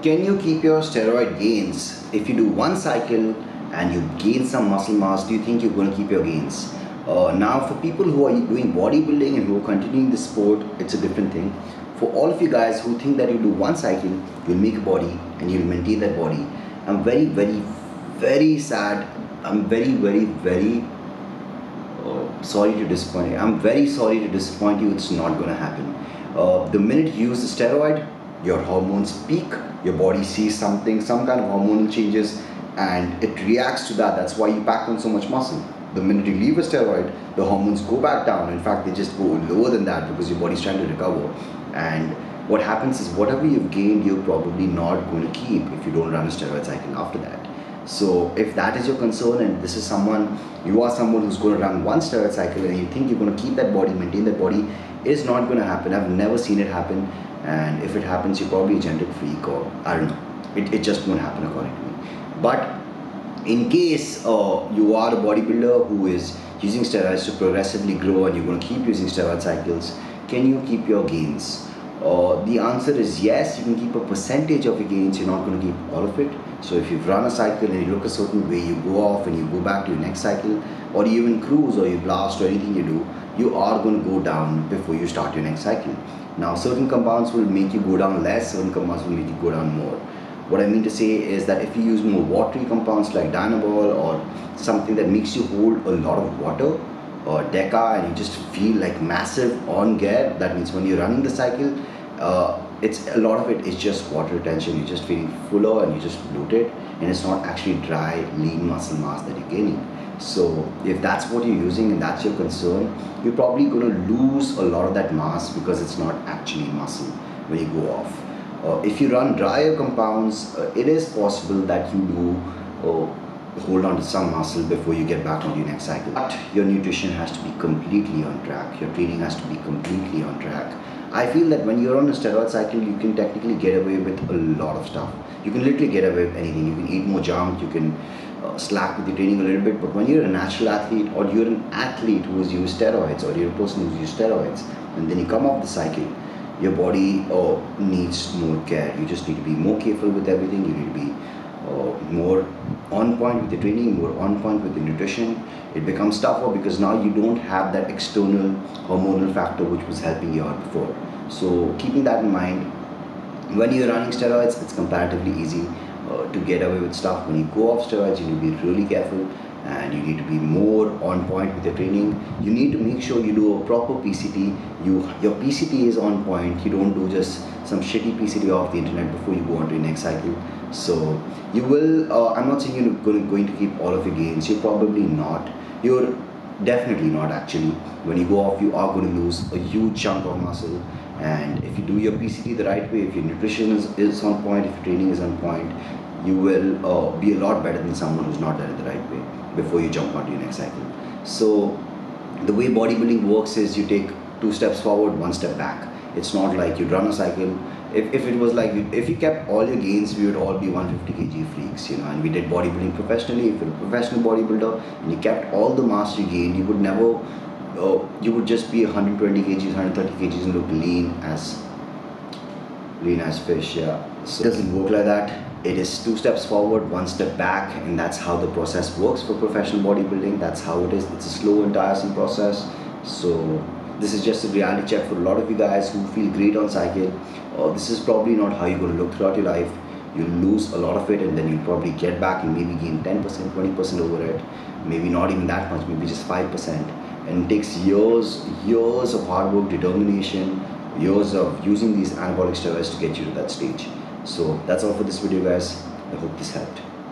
Can you keep your steroid gains? If you do one cycle and you gain some muscle mass, do you think you're going to keep your gains? Now, for people who are doing bodybuilding and who are continuing the sport, it's a different thing. For all of you guys who think that you do one cycle, you'll make a body and you'll maintain that body, I'm very, very, very sad. I'm very, very, very sorry to disappoint you. I'm very sorry to disappoint you. It's not going to happen. The minute you use the steroid, your hormones peak, your body sees something, some kind of hormonal changes, and it reacts to that. That's why you pack on so much muscle. The minute you leave a steroid, the hormones go back down. In fact, they just go lower than that because your body's trying to recover. And what happens is whatever you've gained, you're probably not going to keep if you don't run a steroid cycle after that. So if that is your concern and this is someone, you are someone who's going to run one steroid cycle and you think you're going to keep that body, maintain that body, it is not going to happen. I've never seen it happen, and if it happens, you're probably a genetic freak, or I don't know. It just won't happen according to me. But in case you are a bodybuilder who is using steroids to progressively grow and you're going to keep using steroid cycles, can you keep your gains? The answer is yes, you can keep a percentage of your gains, you're not going to keep all of it. So if you've run a cycle and you look a certain way, you go off and you go back to your next cycle, or you even cruise or you blast or anything you do, you are going to go down before you start your next cycle. Now certain compounds will make you go down less, certain compounds will make you go down more. What I mean to say is that if you use more watery compounds like Dynabol or something that makes you hold a lot of water, or Deca, and you just feel like massive on gear, that means when you're running the cycle, it's a lot of it is just water retention. You're just feeling fuller and you just bloated, and it's not actually dry, lean muscle mass that you're gaining. So if that's what you're using and that's your concern, you're probably going to lose a lot of that mass because it's not actually muscle when you go off. If you run drier compounds, it is possible that you do hold on to some muscle before you get back on your next cycle. But your nutrition has to be completely on track. Your training has to be completely on track. I feel that when you're on a steroid cycle, you can technically get away with a lot of stuff. You can literally get away with anything. You can eat more junk, you can slack with your training a little bit, but when you're a natural athlete or you're an athlete who has used steroids or you're a person who's used steroids and then you come off the cycle, your body needs more care. You just need to be more careful with everything. You need to be more on point with the training, more on point with the nutrition. It becomes tougher because now you don't have that external hormonal factor which was helping you out before. So keeping that in mind, when you're running steroids, it's comparatively easy to get away with stuff. When you go off steroids, you need to be really careful and you need to be more on point with your training. You need to make sure you do a proper PCT. Your PCT is on point. You don't do just some shitty PCT off the internet before you go on to your next cycle. So you will, I'm not saying you're going to keep all of your gains. You're probably not. You're definitely not actually. When you go off, you are going to lose a huge chunk of muscle. And if you do your PCT the right way, if your nutrition is on point, if your training is on point, you will be a lot better than someone who's not done it the right way before you jump onto your next cycle. So the way bodybuilding works is you take 2 steps forward, 1 step back. It's not like you'd run a cycle. If it was like, if you kept all your gains, we would all be 150 kg freaks, you know, and we did bodybuilding professionally. If you're a professional bodybuilder and you kept all the mass you gained, you would never, you would just be 120 kgs, 130 kgs and look lean as fish, yeah. So it doesn't work like that. It is 2 steps forward, 1 step back, and that's how the process works for professional bodybuilding. That's how it is. It's a slow and tiresome process. So this is just a reality check for a lot of you guys who feel great on cycle. This is probably not how you're going to look throughout your life. You'll lose a lot of it and then you'll probably get back and maybe gain 10%, 20% over it. Maybe not even that much, maybe just 5%. And it takes years of hard work, determination, years of using these anabolic steroids to get you to that stage. So that's all for this video, guys. I hope this helped.